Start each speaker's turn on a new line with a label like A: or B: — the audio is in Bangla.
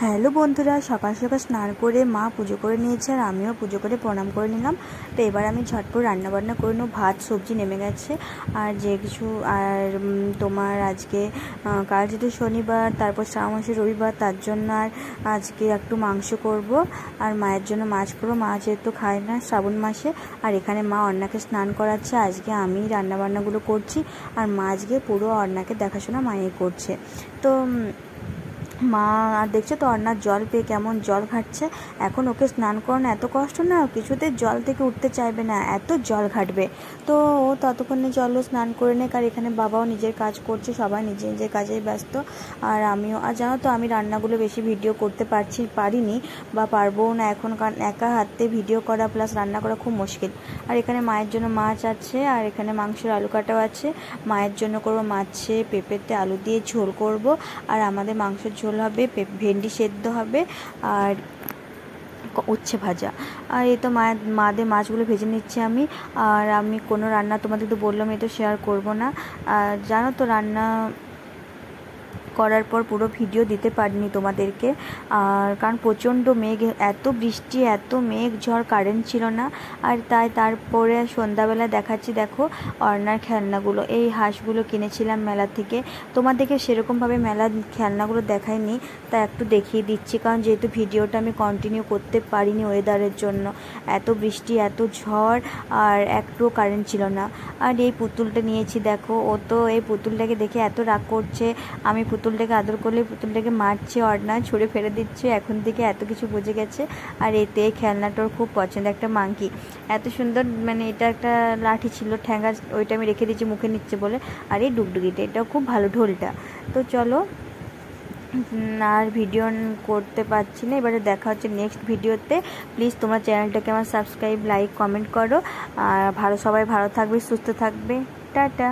A: হ্যালো বন্ধুরা, সকাল সকাল স্নান করে মা পুজো করে নিয়েছে আর আমিও পুজো করে প্রণাম করে নিলাম। তো এবার আমি ঝটপট রান্নাবান্না করে নেব। ভাত সবজি নেমে গেছে আর যে কিছু আর তোমার আজকে কাল যেহেতু শনিবার, তারপর শ্রাবণ মাসের রবিবার, তার জন্য আর আজকে একটু মাংস করব আর মায়ের জন্য মাছ করবো। মা যেহেতু খায় না শ্রাবণ মাসে, আর এখানে মা অর্ণাকে স্নান করাচ্ছে। আজকে আমি রান্নাবান্নাগুলো করছি আর মা আজকে পুরো অর্ণাকে দেখাশোনা মায়ে করছে। তো মা আর দেখছো তো অর্ণার জল পেয়ে কেমন জল ঘাটছে। এখন ওকে স্নান করানো এত কষ্ট না, কিছুতে জল থেকে উঠতে চাইবে না, এত জল ঘাটবে। তো ও ততক্ষণে চলো স্নান করে নেক। আর এখানে বাবাও নিজের কাজ করছে, সবাই নিজের নিজের কাজেই ব্যস্ত। আর আমিও, আর জানো তো আমি রান্নাগুলো বেশি ভিডিও করতে পারিনি বা পারবো না এখন, কারণ একা হাতে ভিডিও করা প্লাস রান্না করা খুব মুশকিল। আর এখানে মায়ের জন্য মাছ আছে আর এখানে মাংসের আলু কাটাও আছে। মায়ের জন্য করবো মাছে পেঁপেতে আলু দিয়ে ঝোল করব, আর আমাদের মাংসের ঝোল হবে, ভেন্ডি সেদ্ধ হবে আর উচ্ছে ভাজা। আর এই তো মাদের মাছগুলো ভেজে নিচ্ছি আমি। আর আমি কোনো রান্না তোমাদের তো বললাম, এই তো শেয়ার করবো না। আর জানো তো রান্না করার পর পুরো ভিডিও দিতে পারিনি তোমাদেরকে, আর কারণ প্রচণ্ড মেঘ, এত বৃষ্টি, এত মেঘ ঝড়, কারেন্ট ছিল না। আর তারপরে সন্ধ্যাবেলা দেখাচ্ছি, দেখো অর্ণার খেলনাগুলো, এই হাঁসগুলো কিনেছিলাম মেলা থেকে। তোমাদেরকে সেরকমভাবে মেলার খেলনাগুলো দেখাইনি, তাই একটু দেখিয়ে দিচ্ছি, কারণ যেহেতু ভিডিওটা আমি কন্টিনিউ করতে পারিনি ওয়েদারের জন্য, এত বৃষ্টি, এত ঝড়, আর একটুও কারেন্ট ছিল না। আর এই পুতুলটা নিয়েছি, দেখো ও তো এই পুতুলটাকে দেখে এত রাগ করছে। আমি পুতুলটাকে আদর করলে পুতুলটাকে মারছে, অর্ণা ছুঁড়ে ফেলে দিচ্ছে। এখন থেকে এত কিছু বুঝে গেছে। আর এতে খেলনাটার খুব পছন্দ, একটা মাংকি, এত সুন্দর, মানে এটা একটা লাঠি ছিল ঠ্যাঙ্গা, ওইটা আমি রেখে দিচ্ছি মুখে নিচ্ছে বলে। আর এই ডুগডুগিটা, এটাও খুব ভালো, ঢোলটা। তো চলো, আর ভিডিও করতে পারছি না, এবারে দেখা হচ্ছে নেক্সট ভিডিওতে। প্লিজ তোমরা চ্যানেলটাকে আমার সাবস্ক্রাইব, লাইক, কমেন্ট করো। আর সবাই ভালো থাকবে, সুস্থ থাকবে। টাটা।